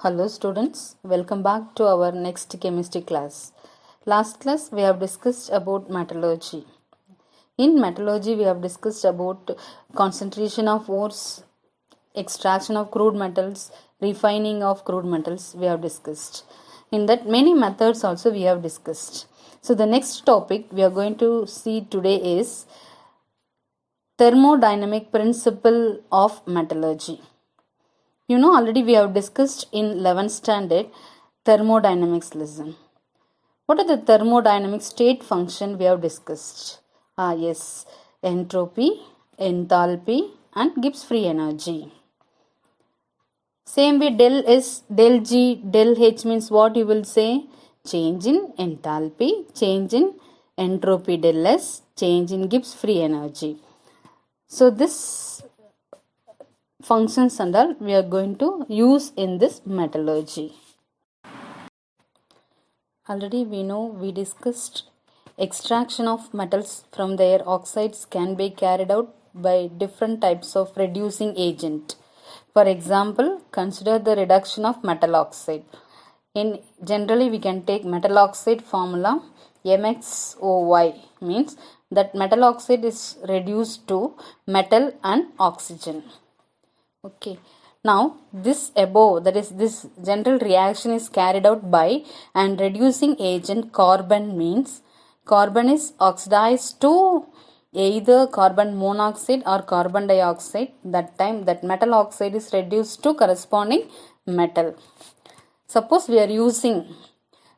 Hello students, welcome back to our next chemistry class. Last class we have discussed about metallurgy. In metallurgy we have discussed about concentration of ores, extraction of crude metals, refining of crude metals we have discussed. In that many methods also we have discussed. So the next topic we are going to see today is thermodynamic principle of metallurgy. Already we have discussed in 11th standard thermodynamics lesson. What are the thermodynamic state function we have discussed? Yes, entropy, enthalpy and Gibbs free energy. Same way del S, del G, del H means what you will say? Change in enthalpy, change in entropy del S, change in Gibbs free energy. So this functions and all we are going to use in this metallurgy. Already we discussed extraction of metals from their oxides can be carried out by different types of reducing agent. For example, consider the reduction of metal oxide. In generally we can take metal oxide formula MXOY means that metal oxide is reduced to metal and oxygen. Okay. Now this above, that is this general reaction is carried out by and reducing agent carbon means carbon is oxidized to either carbon monoxide or carbon dioxide. That time that metal oxide is reduced to corresponding metal. Suppose we are using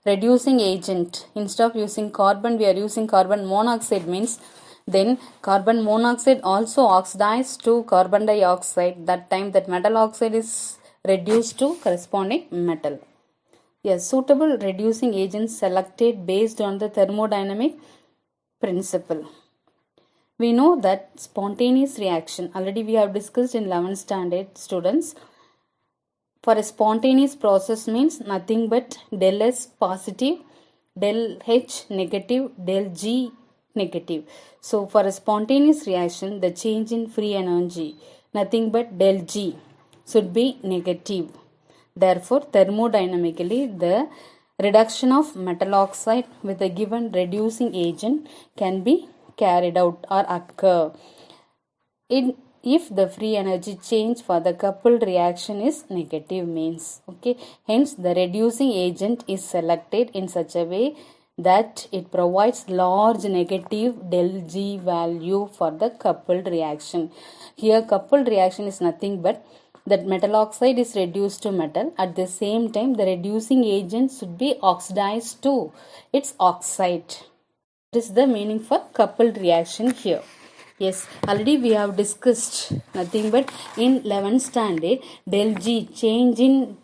reducing agent, instead of using carbon we are using carbon monoxide means then carbon monoxide also oxidized to carbon dioxide. That time that metal oxide is reduced to corresponding metal. Yes, suitable reducing agents selected based on the thermodynamic principle. We know that spontaneous reaction, already we have discussed in 11th standard students. For a spontaneous process means nothing but del S positive, del H negative, del G negative. So for a spontaneous reaction, the change in free energy, nothing but del G, should be negative. Therefore, thermodynamically, the reduction of metal oxide with a given reducing agent can be carried out or occur if the free energy change for the coupled reaction is negative means. Okay, hence the reducing agent is selected in such a way that it provides large negative del G value for the coupled reaction. Here coupled reaction is nothing but that metal oxide is reduced to metal. At the same time the reducing agent should be oxidized to its oxide. This is the meaning for coupled reaction here. Yes, already we have discussed nothing but in 11th standard del G, change in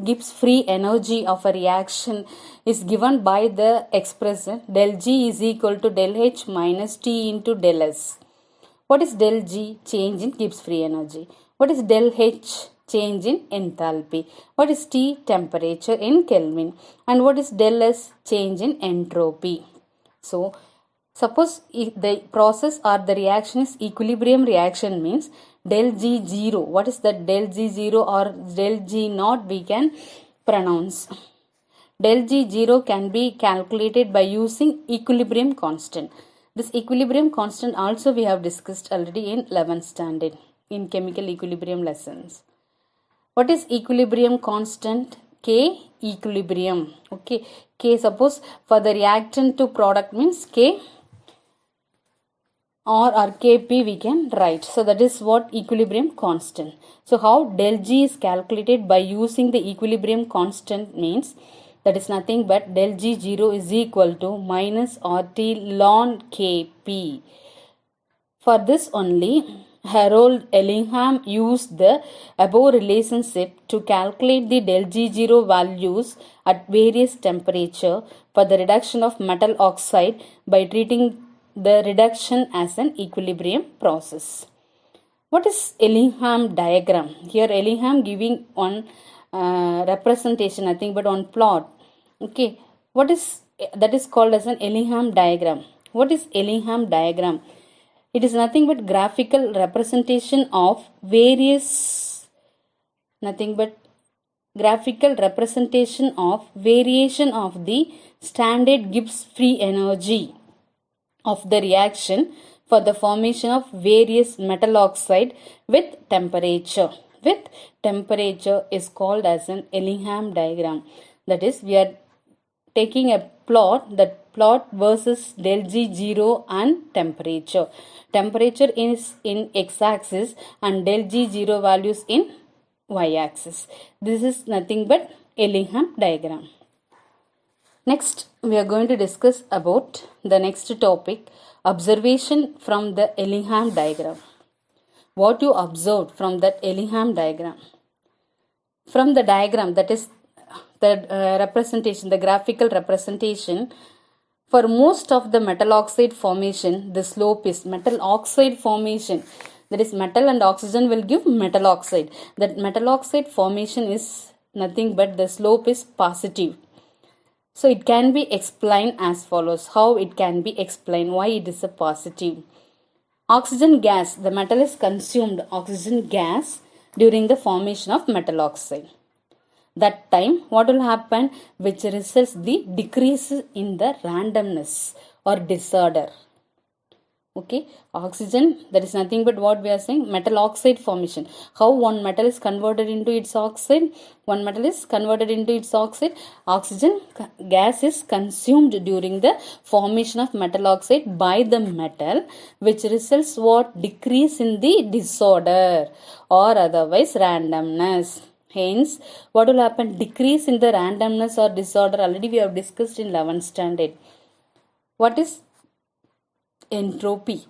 Gibbs free energy of a reaction is given by the expression del G is equal to del H minus T into del S. What is del G? Change in Gibbs free energy. What is del H? Change in enthalpy. What is T? Temperature in Kelvin. And what is del S? Change in entropy. So, suppose if the process or the reaction is equilibrium reaction means del G 0. What is that del G 0 or del G naught we can pronounce. Del G 0 can be calculated by using equilibrium constant. This equilibrium constant also we have discussed already in 11th standard in chemical equilibrium lessons. What is equilibrium constant? K equilibrium. Okay, K suppose for the reactant to product means K or Kp we can write. So that is what equilibrium constant. So how del G is calculated by using the equilibrium constant means that is nothing but del G 0 is equal to minus RT ln Kp. For this only Harold Ellingham used the above relationship to calculate the del G0 values at various temperature for the reduction of metal oxide by treating the reduction as an equilibrium process. What is Ellingham diagram? Here Ellingham giving one representation, nothing but on plot. Okay, what is that is called as an Ellingham diagram. What is Ellingham diagram? It is nothing but graphical representation of various nothing but graphical representation of variation of the standard Gibbs free energy of the reaction for the formation of various metal oxide with temperature. With temperature is called as an Ellingham diagram. That is, we are taking a plot, that plot versus del G0 and temperature. Temperature is in x-axis and del G0 values in y-axis. This is nothing but Ellingham diagram. Next, we are going to discuss about the next topic, observation from the Ellingham diagram. What you observed from that Ellingham diagram. From the diagram, that is the representation, the graphical representation, for most of the metal oxide formation, the slope is metal oxide formation. That is, metal and oxygen will give metal oxide. That metal oxide formation is nothing but the slope is positive. So it can be explained as follows. How it can be explained? Why it is a positive? Oxygen gas, the metal is consumed oxygen gas during the formation of metal oxide. That time, what will happen? Which results the decrease in the randomness or disorder. Okay, oxygen, that is nothing but what we are saying, metal oxide formation. How one metal is converted into its oxide? One metal is converted into its oxide. Oxygen gas is consumed during the formation of metal oxide by the metal, which results what? Decrease in the disorder or otherwise randomness. Hence, what will happen? Decrease in the randomness or disorder. Already we have discussed in 11th standard. What is entropy?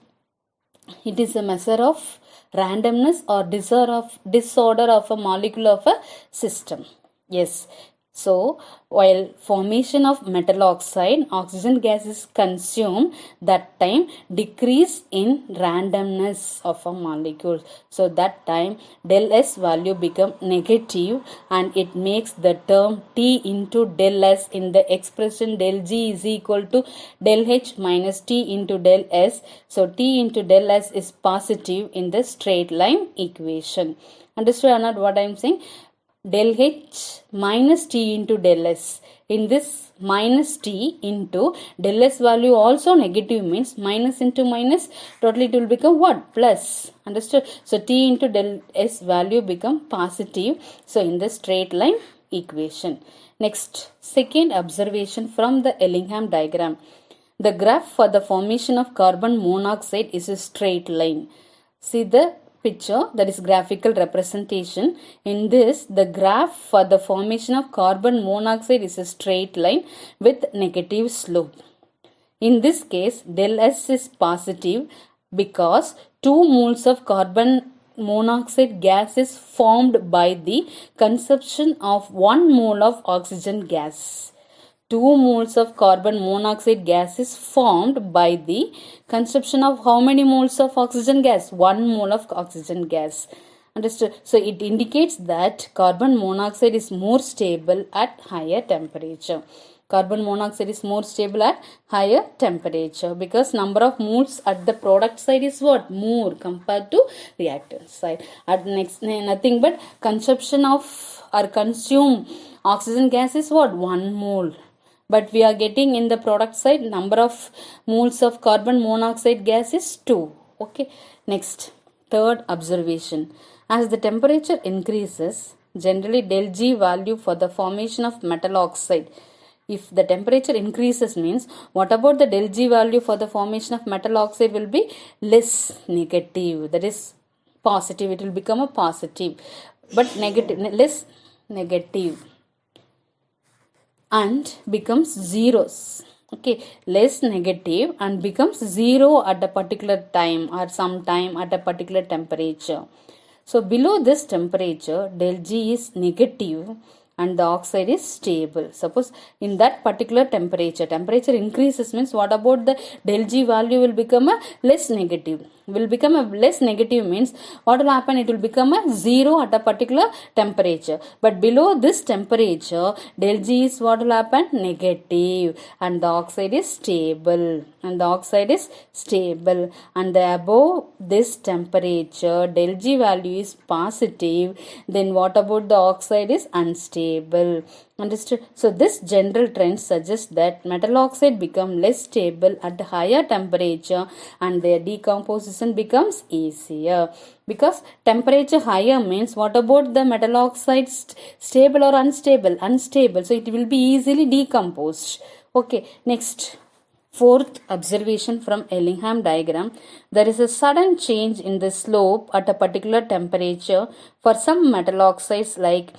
It is a measure of randomness or disorder of a molecule of a system. Yes. So, while formation of metal oxide, oxygen gas is consumed, that time decrease in randomness of a molecule. So, that time del S value become negative and it makes the term T into del S in the expression del G is equal to del H minus T into del S. So, T into del S is positive in the straight line equation. Understood or not what I am saying? Del H minus T into del S. In this minus T into del S value also negative means minus into minus, totally it will become what? Plus. Understood? So T into del S value become positive. So in the straight line equation. Next, second observation from the Ellingham diagram. The graph for the formation of carbon monoxide is a straight line. See the picture, that is graphical representation. In this, the graph for the formation of carbon monoxide is a straight line with negative slope. In this case, del S is positive because 2 moles of carbon monoxide gas is formed by the consumption of 1 mole of oxygen gas. 2 moles of carbon monoxide gas is formed by the consumption of how many moles of oxygen gas? 1 mole of oxygen gas. Understood? So it indicates that carbon monoxide is more stable at higher temperature. Carbon monoxide is more stable at higher temperature because number of moles at the product side is what? More compared to reactant side. At next, nothing but consumption of or consume oxygen gas is what? 1 mole. But we are getting in the product side number of moles of carbon monoxide gas is 2. Okay. Next, third observation. As the temperature increases, generally del G value for the formation of metal oxide. If the temperature increases means, what about the del G value for the formation of metal oxide will be less negative. That is positive. It will become a positive. But negative, less negative. And becomes zeros. Okay, less negative and becomes 0 at a particular time or some time at a particular temperature. So below this temperature, del G is negative and the oxide is stable. Suppose in that particular temperature increases means what about the del G value will become a less negative. will become a less negative means what will happen, it will become a zero at a particular temperature, but below this temperature del G is what will happen, negative, and the oxide is stable, and the above this temperature del G value is positive, then what about the oxide is unstable. Understood? So this general trend suggests that metal oxide become less stable at higher temperature and their decomposition becomes easier. Because temperature higher means what about the metal oxide, stable or unstable? Unstable. So it will be easily decomposed. Okay, next. Fourth observation from Ellingham diagram, there is a sudden change in the slope at a particular temperature for some metal oxides like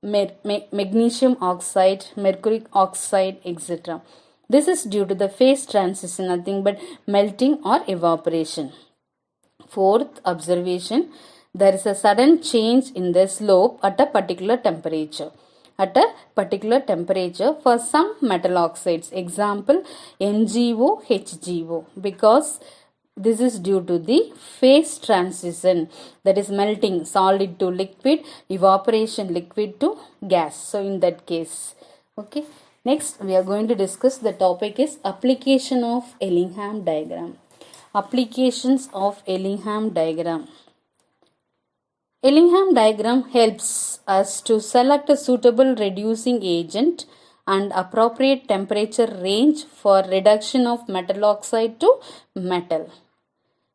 magnesium oxide, mercury oxide, etc. This is due to the phase transition, nothing but melting or evaporation. Fourth observation, there is a sudden change in the slope at a particular temperature. For some metal oxides, example MgO, HgO, because this is due to the phase transition, that is melting solid to liquid, evaporation liquid to gas. So in that case, okay. Next we are going to discuss the topic is application of Ellingham diagram. Applications of Ellingham diagram. Ellingham diagram helps us to select a suitable reducing agent and appropriate temperature range for reduction of metal oxide to metal.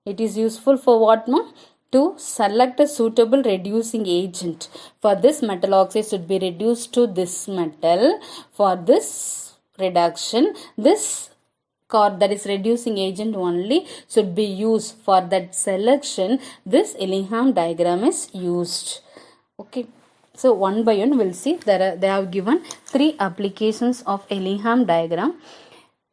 It is useful for what, no? To select a suitable reducing agent. For this metal oxide should be reduced to this metal. For this reduction, this that is reducing agent only should be used. For that selection, this Ellingham diagram is used. Okay. So one by one we'll see. They have given 3 applications of Ellingham diagram.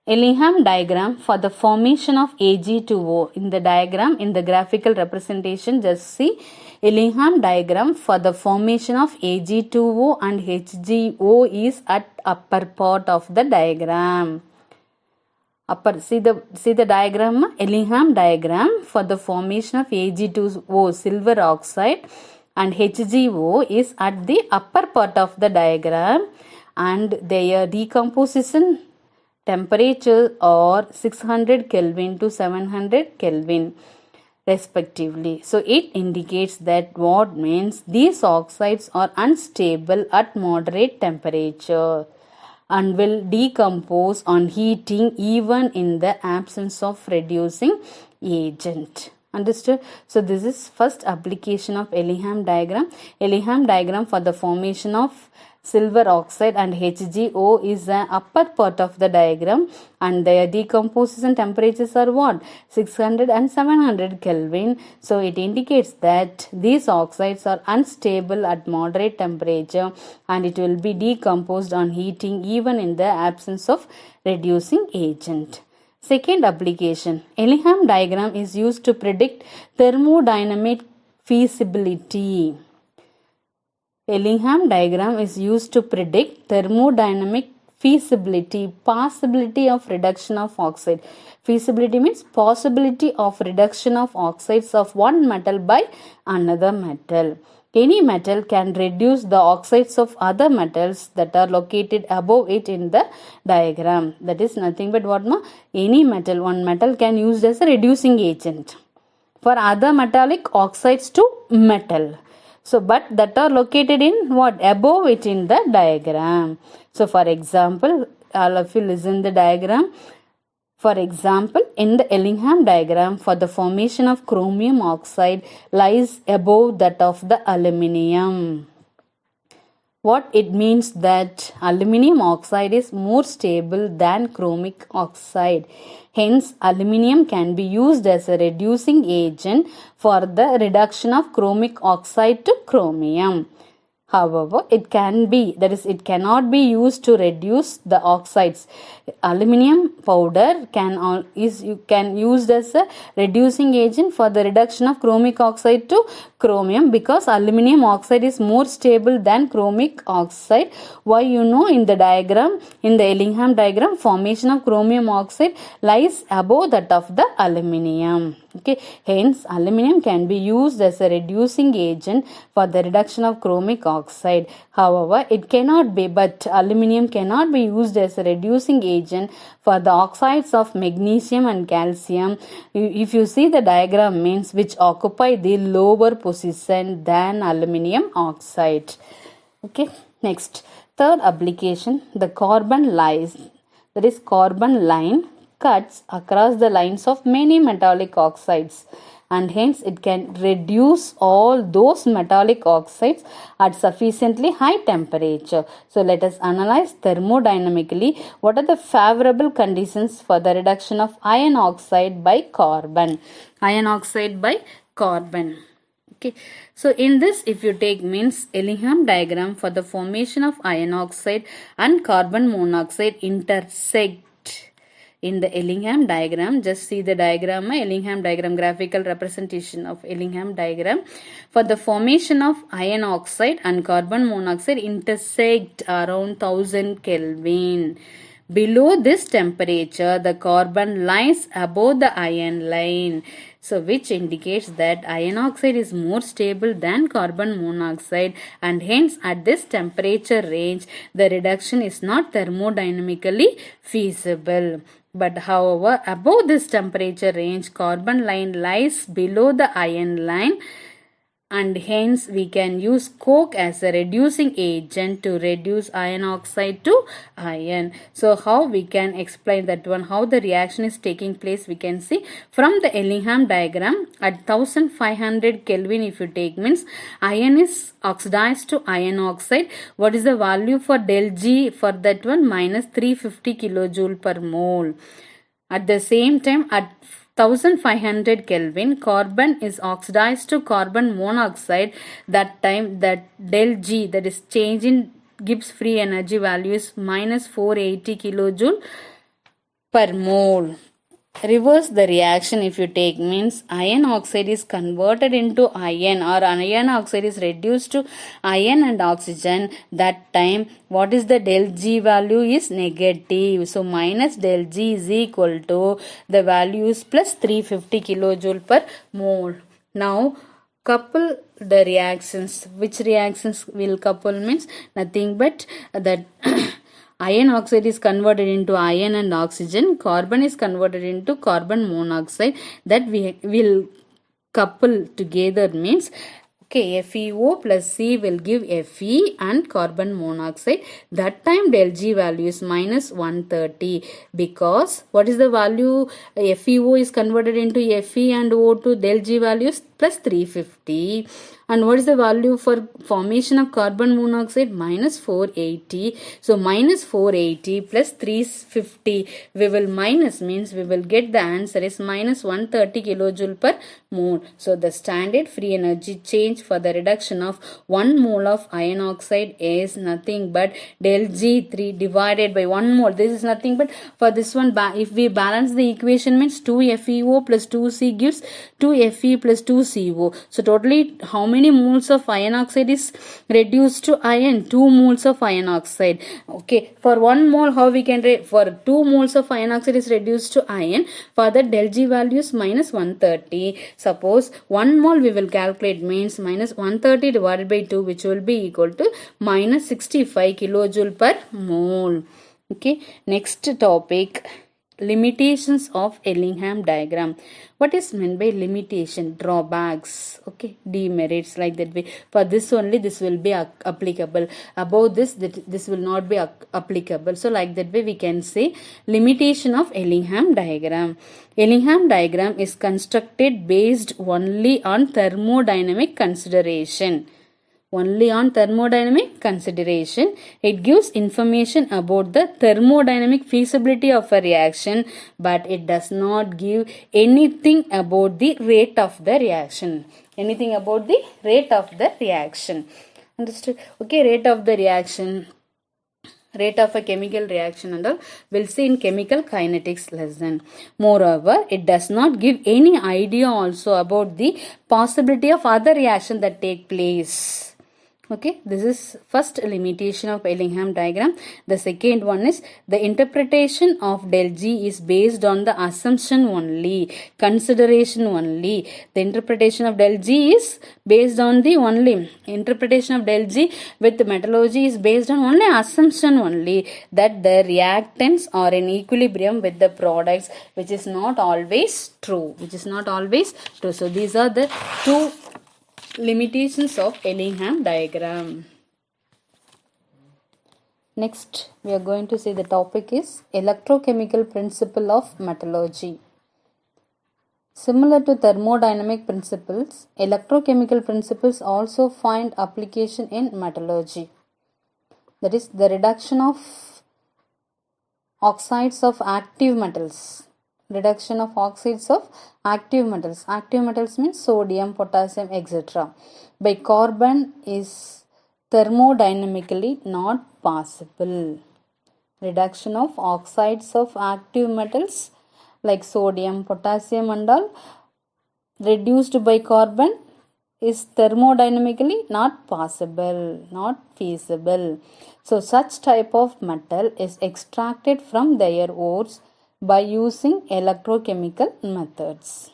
Ellingham diagram for the formation of Ag2O. In the diagram, in the graphical representation, just see Ellingham diagram for the formation of Ag2O and HgO is at upper part of the diagram. See the diagram, Ellingham diagram for the formation of Ag2O, silver oxide, and HgO is at the upper part of the diagram, and their decomposition temperature are 600 Kelvin to 700 Kelvin respectively. So it indicates that what means these oxides are unstable at moderate temperature and will decompose on heating even in the absence of reducing agent. Understood? So this is first application of Ellingham diagram. Ellingham diagram for the formation of silver oxide and HgO is the upper part of the diagram, and their decomposition temperatures are what? 600 and 700 Kelvin. So it indicates that these oxides are unstable at moderate temperature and it will be decomposed on heating even in the absence of reducing agent. Second application, Ellingham diagram is used to predict thermodynamic feasibility. Ellingham diagram is used to predict thermodynamic feasibility, possibility of reduction of oxide. Feasibility means possibility of reduction of oxides of one metal by another metal. Any metal can reduce the oxides of other metals that are located above it in the diagram. That is nothing but what, no? Any metal, one metal can use as a reducing agent for other metallic oxides to metal. So, but that are located in what? Above it in the diagram. So, for example, all of you listen the diagram. For example, in the Ellingham diagram, for the formation of chromium oxide lies above that of the aluminium. What it means that aluminium oxide is more stable than chromic oxide. Hence, aluminium can be used as a reducing agent for the reduction of chromic oxide to chromium. However, it cannot be used to reduce the oxides. Aluminium powder can used as a reducing agent for the reduction of chromic oxide to chromium, because aluminium oxide is more stable than chromic oxide. Why? In the diagram, in the Ellingham diagram, formation of chromium oxide lies above that of the aluminium. Okay, hence aluminum can be used as a reducing agent for the reduction of chromic oxide. However, aluminum cannot be used as a reducing agent for the oxides of magnesium and calcium. If you see the diagram, means which occupy the lower position than aluminum oxide. Okay, next, third application, the carbon line cuts across the lines of many metallic oxides, and hence it can reduce all those metallic oxides at sufficiently high temperature. So let us analyze thermodynamically what are the favorable conditions for the reduction of iron oxide by carbon. Okay, so in this, if you take means Ellingham diagram for the formation of iron oxide and carbon monoxide intersect. In the Ellingham diagram, just see the diagram, Ellingham diagram, graphical representation of Ellingham diagram. For the formation of iron oxide and carbon monoxide intersect around 1000 Kelvin. Below this temperature, the carbon lies above the iron line. So, which indicates that iron oxide is more stable than carbon monoxide, and hence at this temperature range, the reduction is not thermodynamically feasible. But however, above this temperature range, carbon line lies below the iron line, and hence we can use coke as a reducing agent to reduce iron oxide to iron. So how we can explain that one, how the reaction is taking place, we can see from the Ellingham diagram. At 1500 Kelvin, if you take, means iron is oxidized to iron oxide. What is the value for del G for that one? Minus 350 kilojoule per mole. At the same time, at 1500 Kelvin, carbon is oxidized to carbon monoxide. That time, that del G, that is change in Gibbs free energy value, is minus 480 kilojoule per mole. Reverse the reaction, if you take, means iron oxide is converted into iron, or iron oxide is reduced to iron and oxygen. That time, what is the del G value is negative. So minus del G is equal to the value is plus 350 kilojoule per mole. Now couple the reactions. Which reactions will couple? Means nothing but that iron oxide is converted into iron and oxygen, carbon is converted into carbon monoxide, that we will couple together, means okay, FeO plus C will give Fe and carbon monoxide. That time del G value is minus 130, because what is the value? FeO is converted into Fe and O2, del G value is plus 350. And what is the value for formation of carbon monoxide? Minus 480. So minus 480 plus 350, we will minus, means we will get the answer is minus 130 kilojoule per mole. So the standard free energy change for the reduction of 1 mole of iron oxide is nothing but del G3 divided by 1 mole. This is nothing but, for this one, if we balance the equation, means 2FeO plus 2C gives 2Fe plus 2CO. So totally how many moles of iron oxide is reduced to iron? 2 moles of iron oxide. Okay, for 1 mole, how we can for 2 moles of iron oxide is reduced to iron, for the del G value is minus 130. Suppose 1 mole we will calculate, means minus 130 divided by 2, which will be equal to minus 65 kilojoule per mole. Okay, next topic, limitations of Ellingham diagram. What is meant by limitation? Drawbacks, okay, demerits, like that way. For this only, this will be applicable. Above this, this will not be applicable. So like that way we can say limitation of Ellingham diagram. Ellingham diagram is constructed based only on thermodynamic consideration. Only on thermodynamic consideration. It gives information about the thermodynamic feasibility of a reaction, but it does not give anything about the rate of the reaction. Anything about the rate of the reaction. Understood? Okay, rate of the reaction, rate of a chemical reaction and all, we'll see in chemical kinetics lesson. Moreover, it does not give any idea also about the possibility of other reaction that take place. Okay, this is first limitation of Ellingham diagram. The second one is the interpretation of del G is based on the assumption only, consideration only. The interpretation of del G is based on the only interpretation of del G with metallurgy is based on only assumption only that the reactants are in equilibrium with the products, which is not always true. So these are the two limitations of Ellingham diagram. Next, we are going to see the topic is electrochemical principle of metallurgy. Similar to thermodynamic principles, electrochemical principles also find application in metallurgy. That is the reduction of oxides of active metals. Reduction of oxides of active metals. Active metals means sodium, potassium, etc. by carbon is thermodynamically not possible. Reduction of oxides of active metals like sodium, potassium and all reduced by carbon is thermodynamically not possible, not feasible. So such type of metal is extracted from their ores by using electrochemical methods.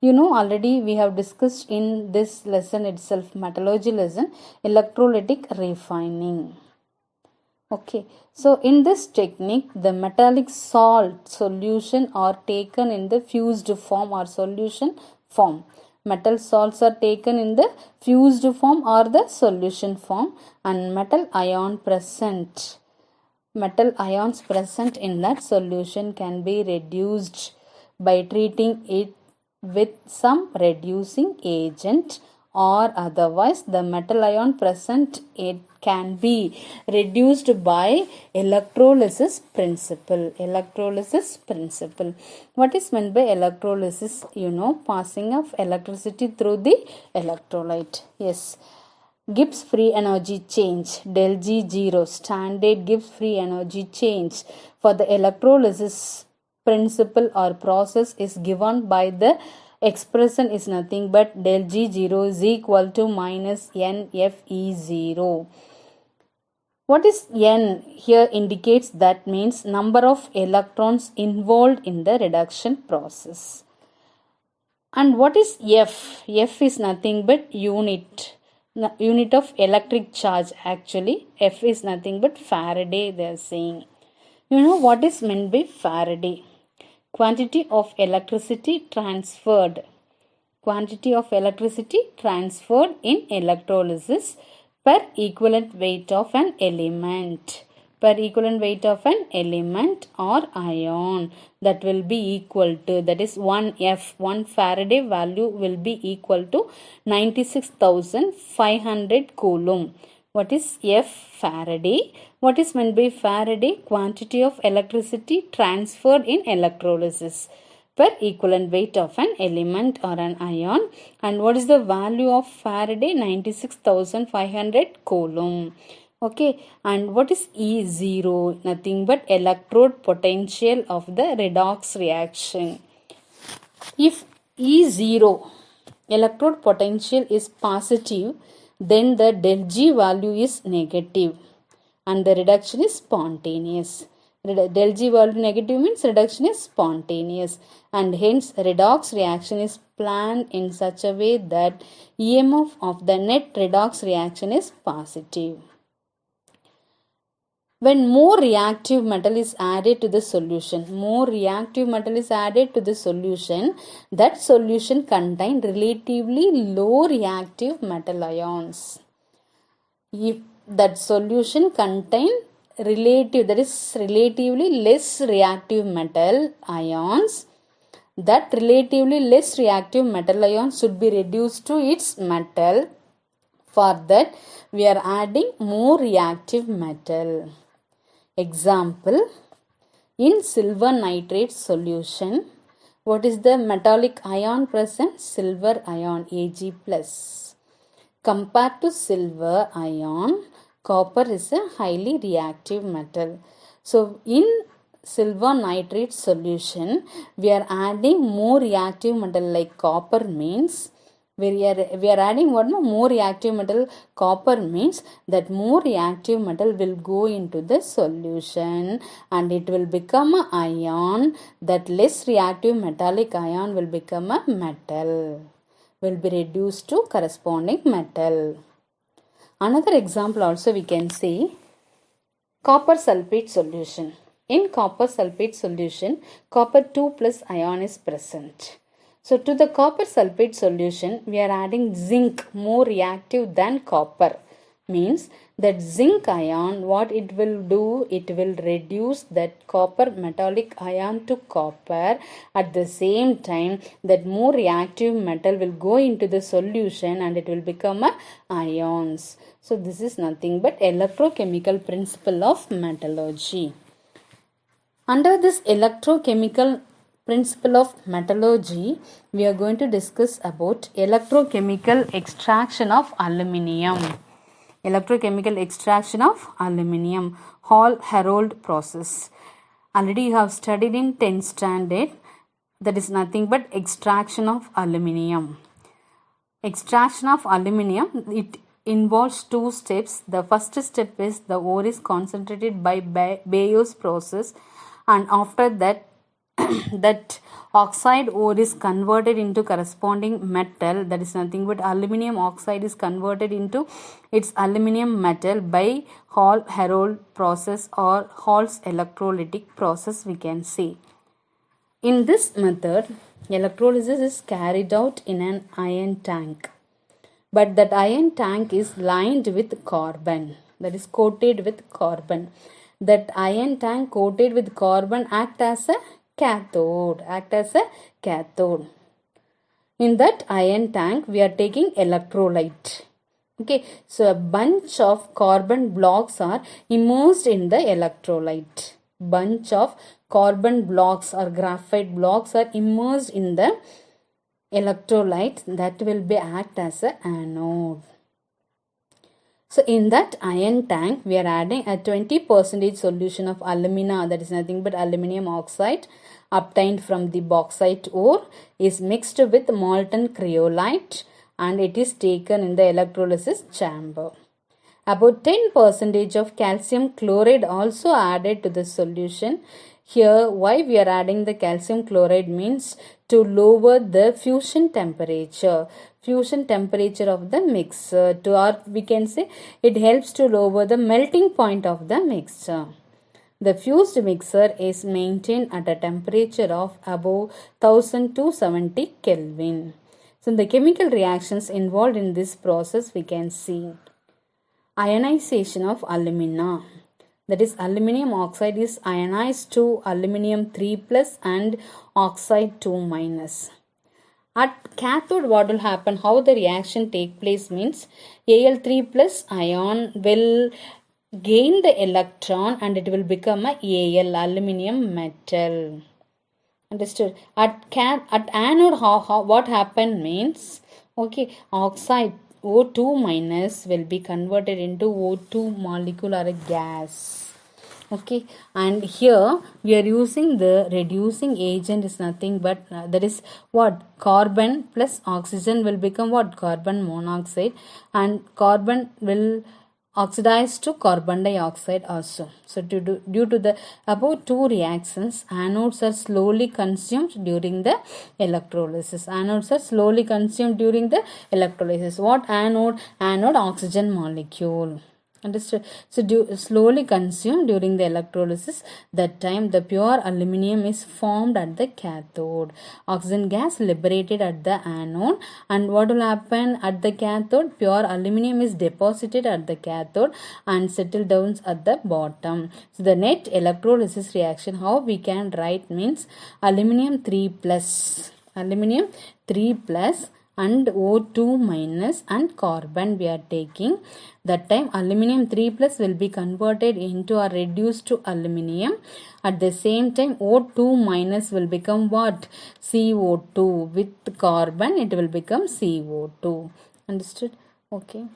You know, already we have discussed in this lesson itself, metallurgy lesson, electrolytic refining. Okay, so in this technique, the metallic salt solution are taken in the fused form or solution form. Metal salts are taken in the fused form or the solution form, and metal ions present in that solution can be reduced by treating it with some reducing agent, or otherwise the metal ion present it can be reduced by electrolysis principle. What is meant by electrolysis? You know, passing of electricity through the electrolyte. Yes. Gibbs free energy change del G 0, standard Gibbs free energy change for the electrolysis principle or process is given by the expression is nothing but del G 0 is equal to minus NFE0. What is N here indicates that means number of electrons involved in the reduction process. And what is F? F is nothing but unit of electric charge. Actually, F is nothing but Faraday, they are saying. You know what is meant by Faraday? Quantity of electricity transferred. Quantity of electricity transferred in electrolysis per equivalent weight of an element. Per equivalent weight of an element or ion, that will be equal to, that is 1 Faraday value will be equal to 96,500 coulomb. What is F? Faraday. What is meant by Faraday? Quantity of electricity transferred in electrolysis per equivalent weight of an element or an ion. And what is the value of Faraday? 96,500 coulomb. Okay, and what is E0? Nothing but electrode potential of the redox reaction. If E0 electrode potential is positive, then the del G value is negative and the reduction is spontaneous. Del G value negative means reduction is spontaneous, and hence redox reaction is planned in such a way that EMF of the net redox reaction is positive. When more reactive metal is added to the solution, that solution contains relatively low reactive metal ions. If that solution contains relatively less reactive metal ions, that relatively less reactive metal ion should be reduced to its metal. For that, we are adding more reactive metal. Example, in silver nitrate solution, what is the metallic ion present? Silver ion, Ag+. Compared to silver ion, copper is a highly reactive metal. So, in silver nitrate solution, we are adding more reactive metal like copper, means We are adding what? More reactive metal copper means that more reactive metal will go into the solution and it will become a ion. That less reactive metallic ion will become a metal, will be reduced to corresponding metal. Another example also we can see copper sulfate solution. In copper sulfate solution, copper 2 plus ion is present. So to the copper sulfate solution, we are adding zinc, more reactive than copper. Means that zinc ion, what it will do, it will reduce that copper metallic ion to copper. At the same time, that more reactive metal will go into the solution and it will become a ions. So this is nothing but electrochemical principle of metallurgy. Under this electrochemical principle of metallurgy, we are going to discuss about electrochemical extraction of aluminium. Electrochemical extraction of aluminium, Hall-Heroult process. Already you have studied in 10th standard. That is nothing but extraction of aluminium. Extraction of aluminium, it involves two steps. The first step is the ore is concentrated by Bayes process, and after that that oxide ore is converted into corresponding metal, that is nothing but aluminum oxide is converted into its aluminum metal by Hall-Heroult process or Hall's electrolytic process, we can say. In this method, electrolysis is carried out in an iron tank, but that iron tank is lined with carbon, that is coated with carbon. That iron tank coated with carbon act as a cathode. In that iron tank, we are taking electrolyte. Okay, so a bunch of carbon blocks are immersed in the electrolyte. Bunch of carbon blocks or graphite blocks are immersed in the electrolyte that will be act as a anode. So in that iron tank, we are adding a 20% solution of alumina, that is nothing but aluminum oxide obtained from the bauxite ore, is mixed with molten cryolite and it is taken in the electrolysis chamber. About 10% of calcium chloride also added to the solution. Here, why we are adding the calcium chloride means to lower the fusion temperature of the mixer, or we can say it helps to lower the melting point of the mixture. The fused mixer is maintained at a temperature of above 1270 Kelvin. So the chemical reactions involved in this process we can see ionization of alumina. That is, aluminum oxide is ionized to aluminium 3 plus and oxide 2 minus. At cathode, what will happen? How the reaction take place means Al3 plus ion will gain the electron and it will become a Al, aluminium metal. Understood? At anode, what happened means, okay, oxide O2 minus will be converted into O2 molecule or a gas. Okay, and here we are using the reducing agent is nothing but that is what? Carbon plus oxygen will become what? Carbon monoxide, and carbon will oxidize to carbon dioxide also. So due to the above two reactions, anodes are slowly consumed during the electrolysis. What anode? Anode oxygen molecule. Understood? So slowly consumed during the electrolysis. That time the pure aluminium is formed at the cathode. Oxygen gas liberated at the anode, and what will happen at the cathode? Pure aluminium is deposited at the cathode and settle down at the bottom. So the net electrolysis reaction, how we can write means aluminium 3 plus and O2 minus and carbon we are taking. That time aluminium 3 plus will be converted into or reduced to aluminium. At the same time O2 minus will become what? CO2. With carbon it will become CO2. Understood? Okay.